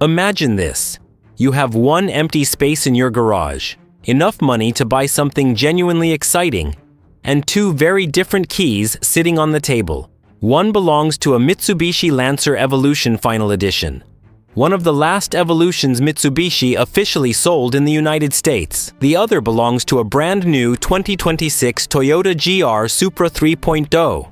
Imagine this. You have one empty space in your garage, enough money to buy something genuinely exciting, and two very different keys sitting on the table. One belongs to a Mitsubishi Lancer Evolution Final Edition, one of the last Evolutions Mitsubishi officially sold in the United States. The other belongs to a brand new 2026 Toyota GR Supra 3.0.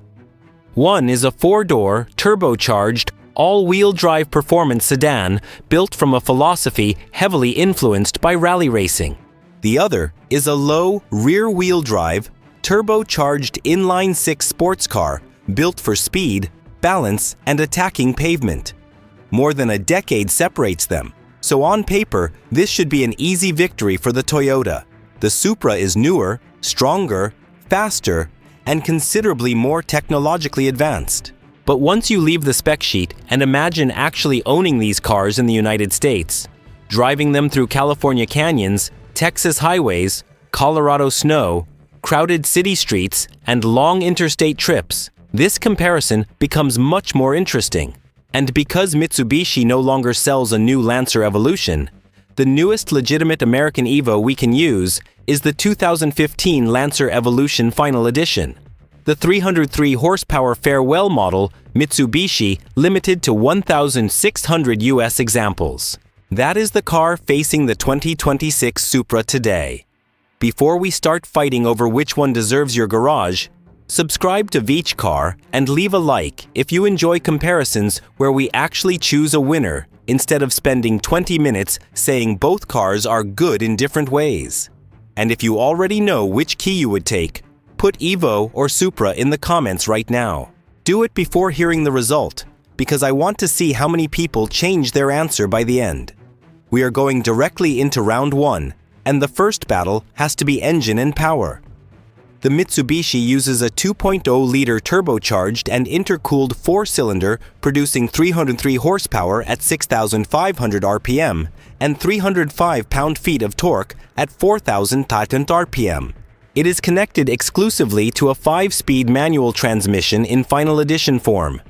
One is a four-door, turbocharged, all-wheel drive performance sedan built from a philosophy heavily influenced by rally racing. The other is a low, rear-wheel drive, turbocharged inline-six sports car built for speed, balance, and attacking pavement. More than a decade separates them, so on paper, this should be an easy victory for the Toyota. The Supra is newer, stronger, faster, and considerably more technologically advanced. But once you leave the spec sheet and imagine actually owning these cars in the United States, driving them through California canyons, Texas highways, Colorado snow, crowded city streets, and long interstate trips, this comparison becomes much more interesting. And because Mitsubishi no longer sells a new Lancer Evolution, the newest legitimate American Evo we can use is the 2015 Lancer Evolution Final Edition, the 303 horsepower farewell model Mitsubishi limited to 1,600 US examples. That is the car facing the 2026 Supra today. Before we start fighting over which one deserves your garage, subscribe to Veach Car and leave a like if you enjoy comparisons where we actually choose a winner instead of spending 20 minutes saying both cars are good in different ways. And if you already know which key you would take, put Evo or Supra in the comments right now. Do it before hearing the result, because I want to see how many people change their answer by the end. We are going directly into round one, and the first battle has to be engine and power. The Mitsubishi uses a 2.0-liter turbocharged and intercooled four-cylinder producing 303 horsepower at 6,500 RPM and 305 pound-feet of torque at 4,000 Newton RPM. It is connected exclusively to a 5-speed manual transmission in Final Edition form,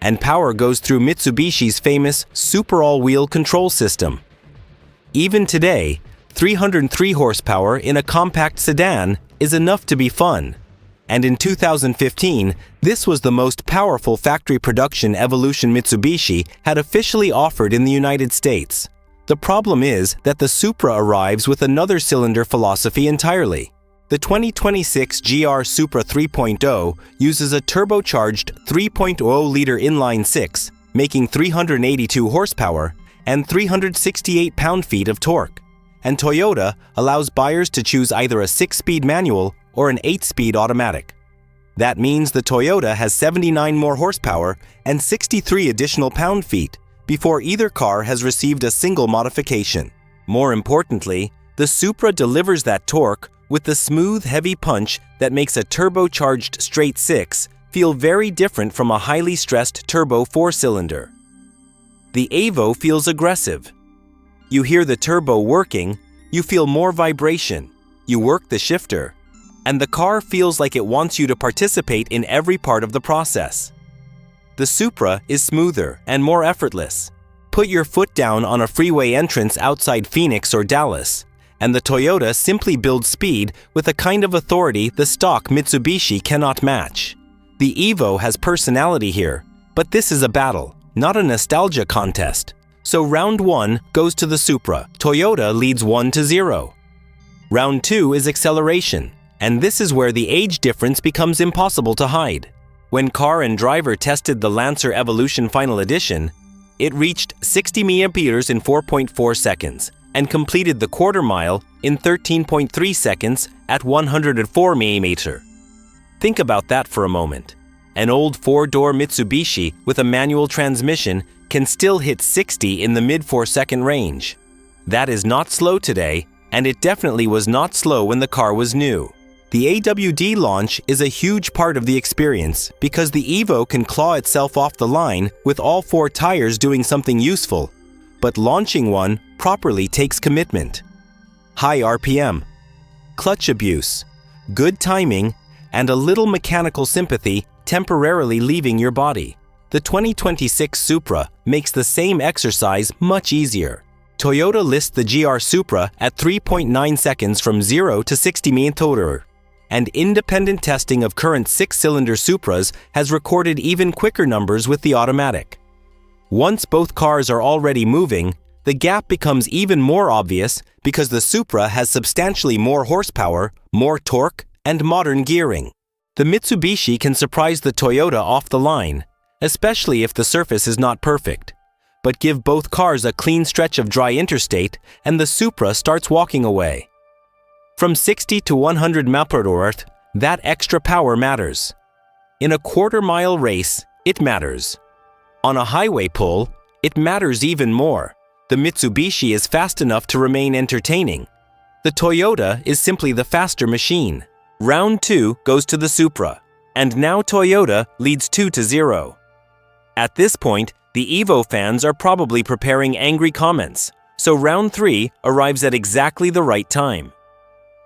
and power goes through Mitsubishi's famous Super all-wheel control system. Even today, 303 horsepower in a compact sedan is enough to be fun. And in 2015, this was the most powerful factory production Evolution Mitsubishi had officially offered in the United States. The problem is that the Supra arrives with another cylinder philosophy entirely. The 2026 GR Supra 3.0 uses a turbocharged 3.0-liter inline-six, making 382 horsepower and 368 pound-feet of torque. And Toyota allows buyers to choose either a 6-speed manual or an 8-speed automatic. That means the Toyota has 79 more horsepower and 63 additional pound-feet before either car has received a single modification. More importantly, the Supra delivers that torque with the smooth, heavy punch that makes a turbocharged straight six feel very different from a highly stressed turbo four-cylinder. The Evo feels aggressive. You hear the turbo working, you feel more vibration, you work the shifter, and the car feels like it wants you to participate in every part of the process. The Supra is smoother and more effortless. Put your foot down on a freeway entrance outside Phoenix or Dallas, and the Toyota simply builds speed with a kind of authority the stock Mitsubishi cannot match. The Evo has personality here, but this is a battle, not a nostalgia contest. So round one goes to the Supra. Toyota leads 1-0. Round two is acceleration, and this is where the age difference becomes impossible to hide. When car and driver tested the Lancer Evolution Final Edition, it reached 60 mph in 4.4 seconds and completed the quarter mile in 13.3 seconds at 104 mm. Think about that for a moment. An old four-door Mitsubishi with a manual transmission can still hit 60 in the mid-4-second range. That is not slow today, and it definitely was not slow when the car was new. The AWD launch is a huge part of the experience because the Evo can claw itself off the line with all four tires doing something useful, but launching one properly takes commitment. High RPM, clutch abuse, good timing, and a little mechanical sympathy temporarily leaving your body. The 2026 Supra makes the same exercise much easier. Toyota lists the GR Supra at 3.9 seconds from 0 to 60 mph, and independent testing of current 6-cylinder Supras has recorded even quicker numbers with the automatic. Once both cars are already moving, the gap becomes even more obvious because the Supra has substantially more horsepower, more torque, and modern gearing. The Mitsubishi can surprise the Toyota off the line, especially if the surface is not perfect, but give both cars a clean stretch of dry interstate and the Supra starts walking away. From 60 to 100 mph, that extra power matters. In a quarter-mile race, it matters. On a highway pull, it matters even more. The Mitsubishi is fast enough to remain entertaining. The Toyota is simply the faster machine. Round 2 goes to the Supra, and now Toyota leads 2-0. At this point, the Evo fans are probably preparing angry comments, so round 3 arrives at exactly the right time.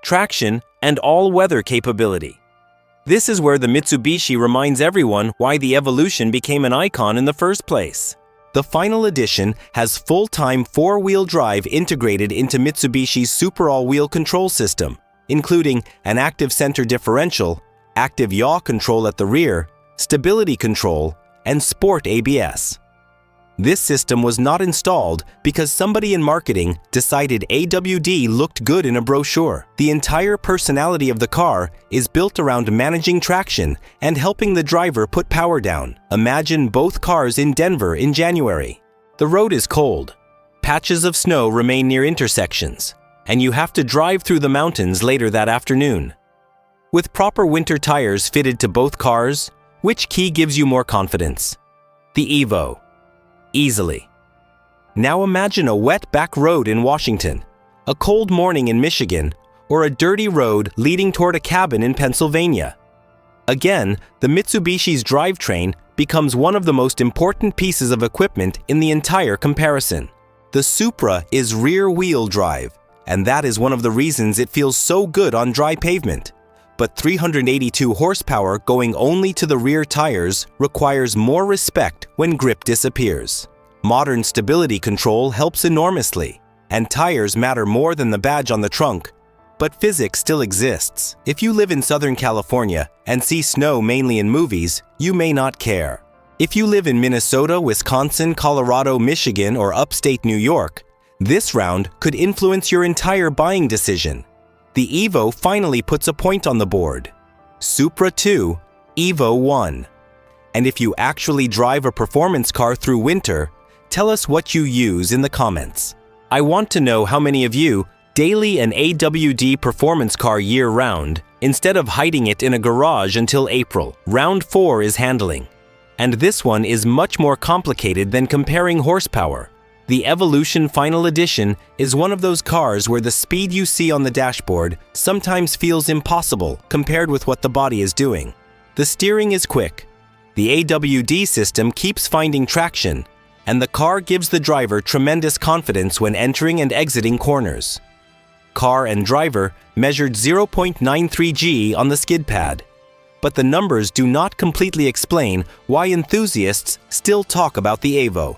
Traction and all-weather capability. This is where the Mitsubishi reminds everyone why the Evolution became an icon in the first place. The final edition has full-time 4-wheel drive integrated into Mitsubishi's Super all-wheel control system, including an active center differential, active yaw control at the rear, stability control, and sport ABS. This system was not installed because somebody in marketing decided AWD looked good in a brochure. The entire personality of the car is built around managing traction and helping the driver put power down. Imagine both cars in Denver in January. The road is cold. Patches of snow remain near intersections, and you have to drive through the mountains later that afternoon. With proper winter tires fitted to both cars, which key gives you more confidence? The Evo. Easily. Now imagine a wet back road in Washington, a cold morning in Michigan, or a dirty road leading toward a cabin in Pennsylvania. Again, the Mitsubishi's drivetrain becomes one of the most important pieces of equipment in the entire comparison. The Supra is rear-wheel drive, and that is one of the reasons it feels so good on dry pavement. But 382 horsepower going only to the rear tires requires more respect when grip disappears. Modern stability control helps enormously, and tires matter more than the badge on the trunk. But physics still exists. If you live in Southern California and see snow mainly in movies, you may not care. If you live in Minnesota, Wisconsin, Colorado, Michigan, or upstate New York, this round could influence your entire buying decision. The Evo finally puts a point on the board. Supra 2, Evo 1. And if you actually drive a performance car through winter, tell us what you use in the comments. I want to know how many of you daily an AWD performance car year-round instead of hiding it in a garage until April. Round 4 is handling. And this one is much more complicated than comparing horsepower. The Evolution Final Edition is one of those cars where the speed you see on the dashboard sometimes feels impossible compared with what the body is doing. The steering is quick. The AWD system keeps finding traction, and the car gives the driver tremendous confidence when entering and exiting corners. Car and driver measured 0.93 G on the skid pad, but the numbers do not completely explain why enthusiasts still talk about the Evo.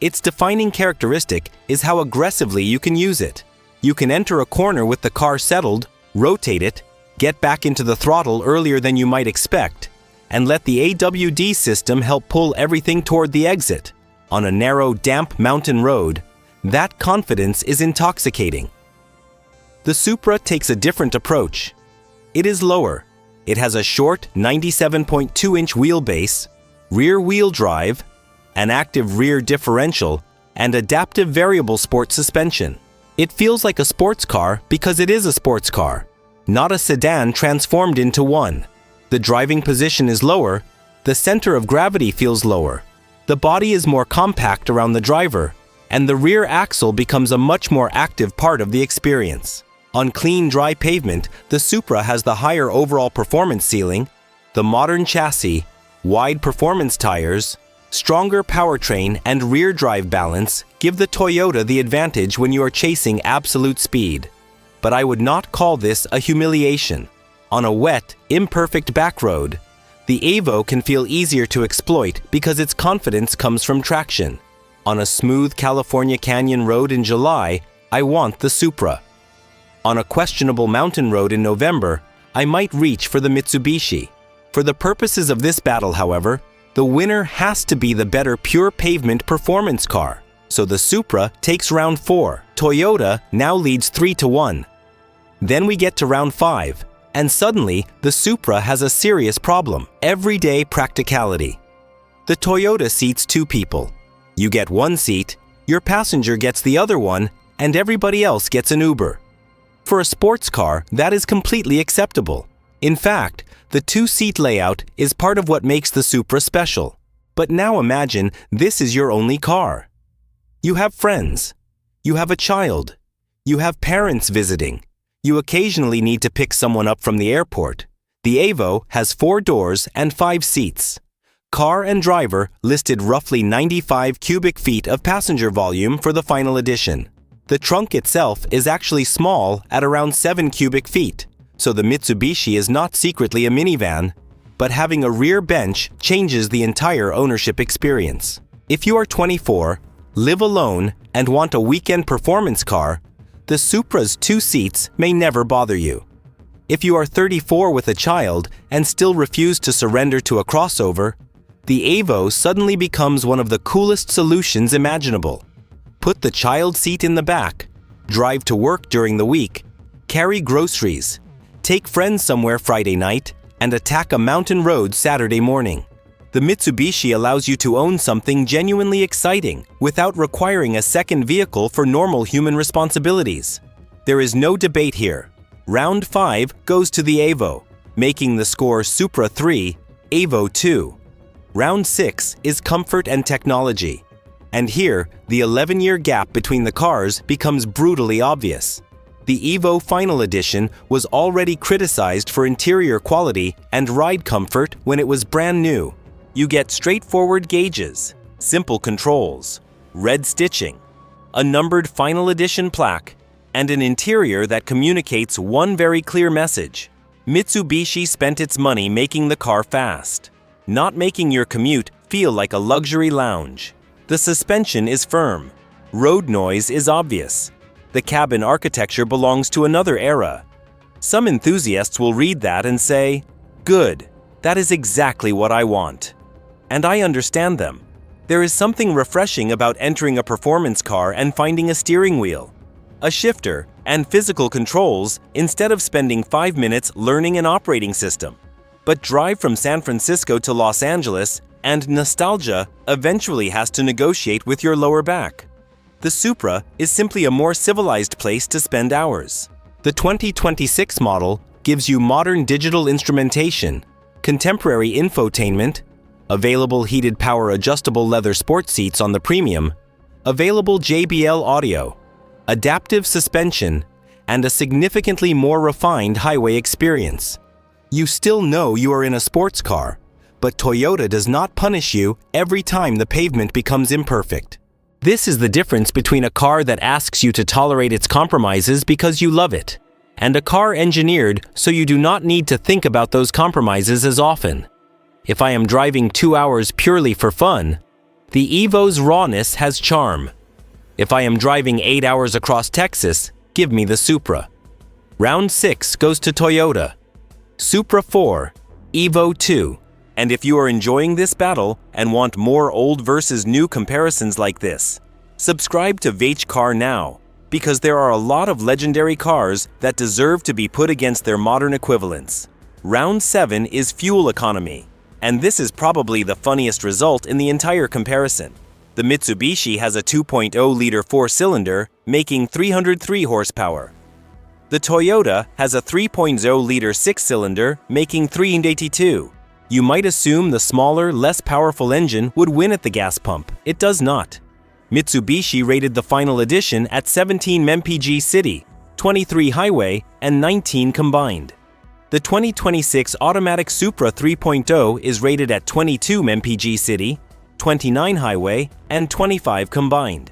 Its defining characteristic is how aggressively you can use it. You can enter a corner with the car settled, rotate it, get back into the throttle earlier than you might expect, and let the AWD system help pull everything toward the exit. On a narrow, damp mountain road, that confidence is intoxicating. The Supra takes a different approach. It is lower. It has a short 97.2-inch wheelbase, rear-wheel drive, an active rear differential, and adaptive variable sport suspension. It feels like a sports car because it is a sports car, not a sedan transformed into one. The driving position is lower, the center of gravity feels lower, the body is more compact around the driver, and the rear axle becomes a much more active part of the experience. On clean, dry pavement, the Supra has the higher overall performance ceiling, the modern chassis, wide performance tires, stronger powertrain, and rear drive balance give the Toyota the advantage when you are chasing absolute speed. But I would not call this a humiliation. On a wet, imperfect back road, The Evo can feel easier to exploit because its confidence comes from traction. On a smooth California canyon road in July, I want the Supra. On a questionable mountain road in November, I might reach for the Mitsubishi. For the purposes of this battle, however, the winner has to be the better pure pavement performance car. So the Supra takes round 4. Toyota now leads 3-1. Then we get to round 5, and suddenly the Supra has a serious problem: everyday practicality. The Toyota seats 2 people. You get 1 seat, your passenger gets the other one, and everybody else gets an Uber. For a sports car, that is completely acceptable. In fact, the 2-seat layout is part of what makes the Supra special. But now imagine this is your only car. You have friends. You have a child. You have parents visiting. You occasionally need to pick someone up from the airport. The Evo has 4 doors and 5 seats. Car and driver listed roughly 95 cubic feet of passenger volume for the final edition. The trunk itself is actually small at around 7 cubic feet, so the Mitsubishi is not secretly a minivan, but having a rear bench changes the entire ownership experience. If you are 24, live alone, and want a weekend performance car, the Supra's 2 seats may never bother you. If you are 34 with a child and still refuse to surrender to a crossover, the Evo suddenly becomes one of the coolest solutions imaginable. Put the child seat in the back, drive to work during the week, carry groceries, take friends somewhere Friday night, and attack a mountain road Saturday morning. The Mitsubishi allows you to own something genuinely exciting without requiring a second vehicle for normal human responsibilities. There is no debate here. Round 5 goes to the Evo, making the score Supra 3, Evo 2. Round 6 is comfort and technology. And here, the 11-year gap between the cars becomes brutally obvious. The Evo Final Edition was already criticized for interior quality and ride comfort when it was brand new. You get straightforward gauges, simple controls, red stitching, a numbered Final Edition plaque, and an interior that communicates one very clear message. Mitsubishi spent its money making the car fast, not making your commute feel like a luxury lounge. The suspension is firm. Road noise is obvious. The cabin architecture belongs to another era. Some enthusiasts will read that and say, "Good, that is exactly what I want." And I understand them. There is something refreshing about entering a performance car and finding a steering wheel, a shifter, and physical controls instead of spending 5 minutes learning an operating system. But drive from San Francisco to Los Angeles, and nostalgia eventually has to negotiate with your lower back. The Supra is simply a more civilized place to spend hours. The 2026 model gives you modern digital instrumentation, contemporary infotainment, available heated power adjustable leather sports seats on the premium, available JBL audio, adaptive suspension, and a significantly more refined highway experience. You still know you are in a sports car, but Toyota does not punish you every time the pavement becomes imperfect. This is the difference between a car that asks you to tolerate its compromises because you love it, and a car engineered so you do not need to think about those compromises as often. If I am driving 2 hours purely for fun, the Evo's rawness has charm. If I am driving 8 hours across Texas, give me the Supra. Round 6 goes to Toyota. Supra 4, Evo 2. And if you are enjoying this battle and want more old versus new comparisons like this, subscribe to Vach Car now, because there are a lot of legendary cars that deserve to be put against their modern equivalents. Round 7 is fuel economy, and this is probably the funniest result in the entire comparison. The Mitsubishi has a 2.0-liter 4-cylinder, making 303 horsepower. The Toyota has a 3.0-liter 6-cylinder, making 382. You might assume the smaller, less powerful engine would win at the gas pump. It does not. Mitsubishi rated the Final Edition at 17 mpg city, 23 highway, and 19 combined. The 2026 automatic Supra 3.0 is rated at 22 mpg city, 29 highway, and 25 combined.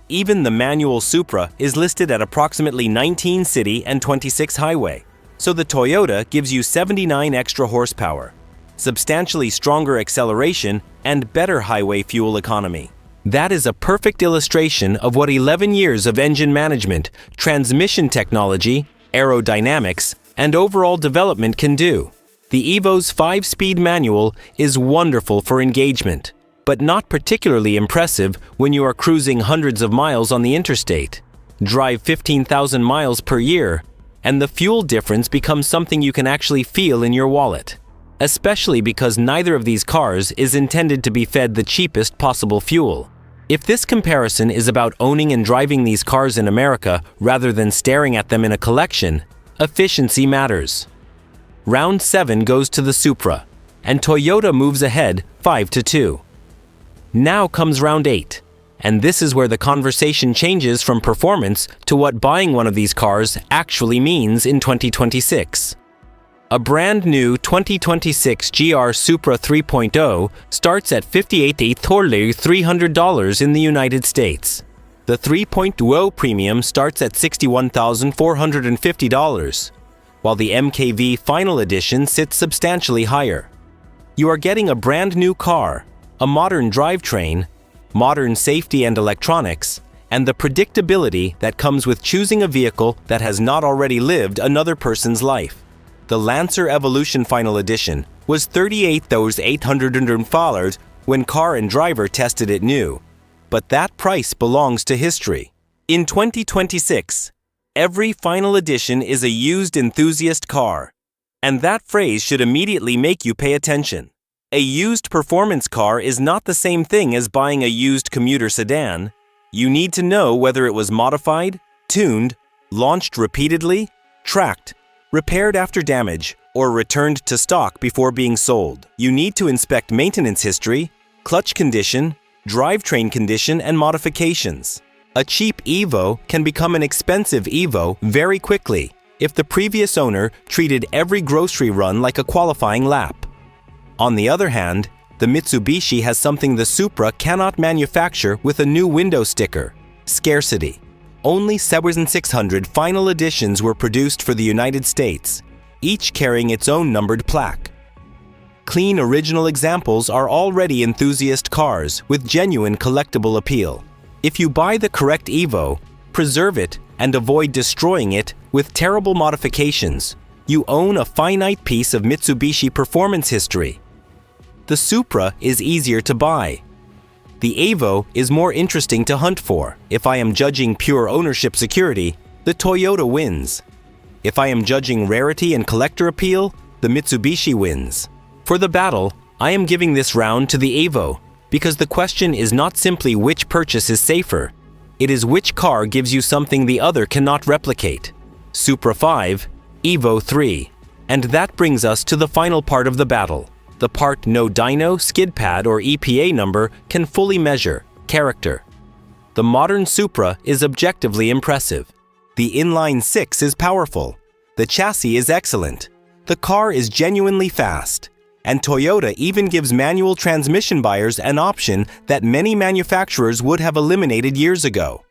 Even the manual Supra is listed at approximately 19 city and 26 highway, so the Toyota gives you 79 extra horsepower. substantially stronger acceleration, and better highway fuel economy. That is a perfect illustration of what 11 years of engine management, transmission technology, aerodynamics, and overall development can do. The Evo's 5-speed manual is wonderful for engagement, but not particularly impressive when you are cruising hundreds of miles on the interstate. Drive 15,000 miles per year, and the fuel difference becomes something you can actually feel in your wallet. Especially because neither of these cars is intended to be fed the cheapest possible fuel. If this comparison is about owning and driving these cars in America rather than staring at them in a collection, efficiency matters. Round 7 goes to the Supra, and Toyota moves ahead 5-2. Now comes round 8, and this is where the conversation changes from performance to what buying one of these cars actually means in 2026. A brand new 2026 GR Supra 3.0 starts at $58,300 in the United States. The 3.0 premium starts at $61,450, while the MKV Final Edition sits substantially higher. You are getting a brand new car, a modern drivetrain, modern safety and electronics, and the predictability that comes with choosing a vehicle that has not already lived another person's life. The Lancer Evolution Final Edition was $38,800 when Car and Driver tested it new, but that price belongs to history. In 2026, every Final Edition is a used enthusiast car, and that phrase should immediately make you pay attention. A used performance car is not the same thing as buying a used commuter sedan. You need to know whether it was modified, tuned, launched repeatedly, tracked, repaired after damage, or returned to stock before being sold. You need to inspect maintenance history, clutch condition, drivetrain condition, and modifications. A cheap Evo can become an expensive Evo very quickly if the previous owner treated every grocery run like a qualifying lap. On the other hand, the Mitsubishi has something the Supra cannot manufacture with a new window sticker: scarcity. Only 7,600 final editions were produced for the United States, each carrying its own numbered plaque. Clean original examples are already enthusiast cars with genuine collectible appeal. If you buy the correct Evo, preserve it, and avoid destroying it with terrible modifications, you own a finite piece of Mitsubishi performance history. The Supra is easier to buy. The Evo is more interesting to hunt for. If I am judging pure ownership security, the Toyota wins. If I am judging rarity and collector appeal, the Mitsubishi wins. For the battle, I am giving this round to the Evo, because the question is not simply which purchase is safer. It is which car gives you something the other cannot replicate. Supra 5, Evo 3. And that brings us to the final part of the battle. The part no dyno, skid pad, or EPA number can fully measure: character. The modern Supra is objectively impressive. The inline 6 is powerful. The chassis is excellent. The car is genuinely fast. And Toyota even gives manual transmission buyers an option that many manufacturers would have eliminated years ago.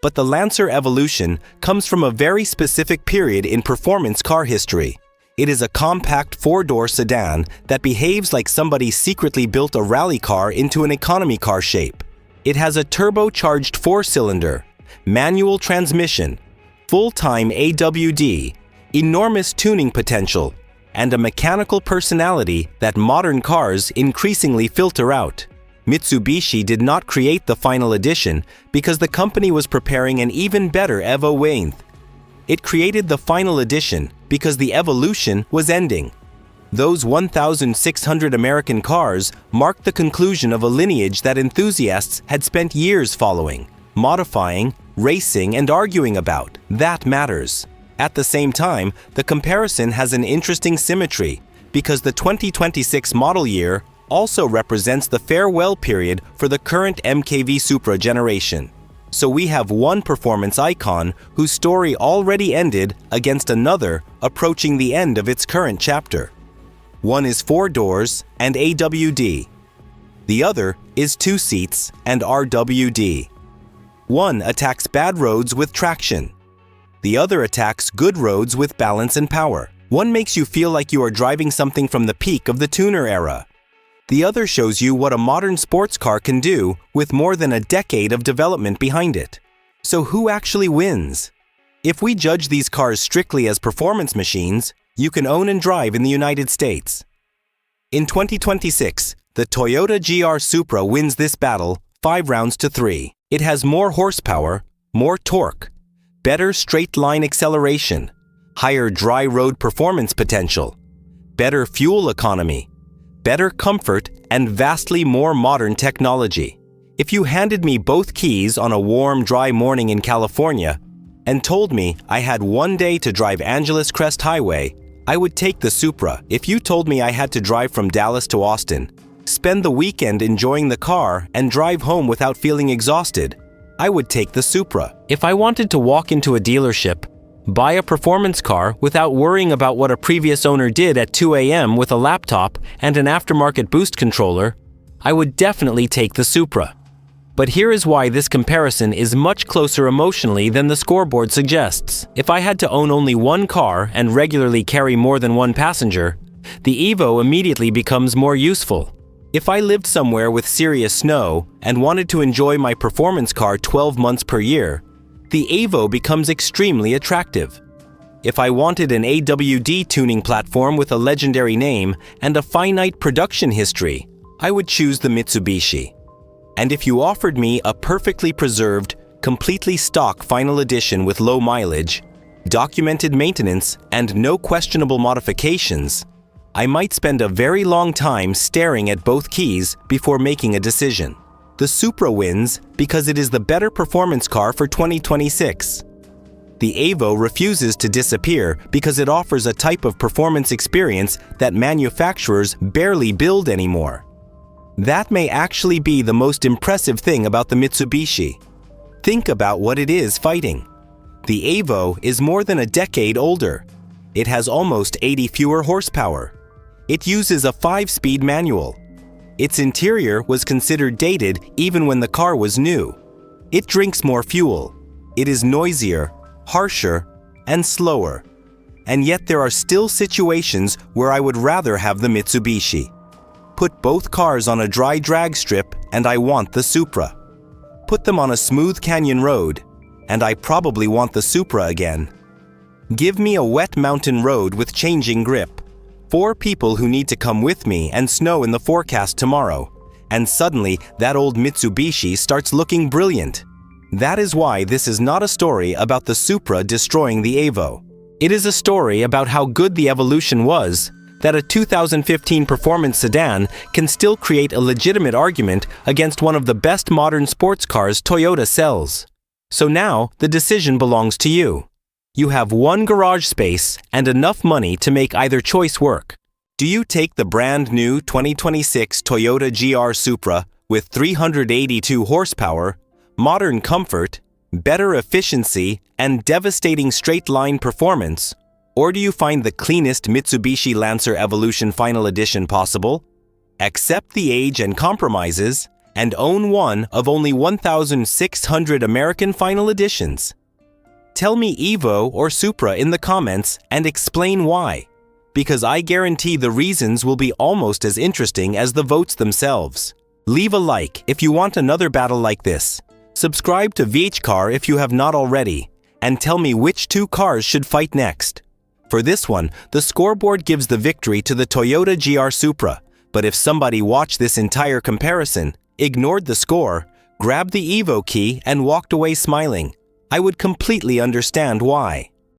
But the Lancer Evolution comes from a very specific period in performance car history. It is a compact 4-door sedan that behaves like somebody secretly built a rally car into an economy car shape. It has a turbocharged 4-cylinder, manual transmission, full-time AWD, enormous tuning potential, and a mechanical personality that modern cars increasingly filter out. Mitsubishi did not create the final edition because the company was preparing an even better Evo Wraith. It created the final edition because the evolution was ending. Those 1,600 American cars marked the conclusion of a lineage that enthusiasts had spent years following, modifying, racing, and arguing about. That matters. At the same time, the comparison has an interesting symmetry because the 2026 model year also represents the farewell period for the current MKV Supra generation. So we have one performance icon whose story already ended against another approaching the end of its current chapter. One is 4 doors and AWD. The other is 2 seats and RWD. One attacks bad roads with traction. The other attacks good roads with balance and power. One makes you feel like you are driving something from the peak of the tuner era. The other shows you what a modern sports car can do with more than a decade of development behind it. So who actually wins? If we judge these cars strictly as performance machines, you can own and drive in the United States. In 2026, the Toyota GR Supra wins this battle 5 rounds to 3. It has more horsepower, more torque, better straight-line acceleration, higher dry road performance potential, better fuel economy, better comfort, and vastly more modern technology. If you handed me both keys on a warm, dry morning in California and told me I had one day to drive Angeles Crest Highway, I would take the Supra. If you told me I had to drive from Dallas to Austin, spend the weekend enjoying the car, and drive home without feeling exhausted, I would take the Supra. If I wanted to walk into a dealership, buy a performance car without worrying about what a previous owner did at 2 a.m. with a laptop and an aftermarket boost controller, I would definitely take the Supra. But here is why this comparison is much closer emotionally than the scoreboard suggests. If I had to own only one car and regularly carry more than one passenger, the Evo immediately becomes more useful. If I lived somewhere with serious snow and wanted to enjoy my performance car 12 months per year, the Evo becomes extremely attractive. If I wanted an AWD tuning platform with a legendary name and a finite production history, I would choose the Mitsubishi. And if you offered me a perfectly preserved, completely stock final edition with low mileage, documented maintenance, and no questionable modifications, I might spend a very long time staring at both keys before making a decision. The Supra wins because it is the better performance car for 2026. The Evo refuses to disappear because it offers a type of performance experience that manufacturers barely build anymore. That may actually be the most impressive thing about the Mitsubishi. Think about what it is fighting. The Evo is more than a decade older. It has almost 80 fewer horsepower. It uses a 5-speed manual. Its interior was considered dated even when the car was new. It drinks more fuel. It is noisier, harsher, and slower. And yet there are still situations where I would rather have the Mitsubishi. Put both cars on a dry drag strip and I want the Supra. Put them on a smooth canyon road and I probably want the Supra again. Give me a wet mountain road with changing grip, 4 people who need to come with me, and snow in the forecast tomorrow, and suddenly that old Mitsubishi starts looking brilliant. That is why this is not a story about the Supra destroying the Evo. It is a story about how good the evolution was, that a 2015 performance sedan can still create a legitimate argument against one of the best modern sports cars Toyota sells. So now, the decision belongs to you. You have one garage space and enough money to make either choice work. Do you take the brand new 2026 Toyota GR Supra with 382 horsepower, modern comfort, better efficiency, and devastating straight-line performance? Or do you find the cleanest Mitsubishi Lancer Evolution Final Edition possible? Accept the age and compromises, and own one of only 1,600 American Final Editions. Tell me Evo or Supra in the comments and explain why, because I guarantee the reasons will be almost as interesting as the votes themselves. Leave a like if you want another battle like this. Subscribe to VHCar if you have not already, and tell me which 2 cars should fight next. For this one, the scoreboard gives the victory to the Toyota GR Supra, but if somebody watched this entire comparison, ignored the score, grabbed the Evo key and walked away smiling, I would completely understand why.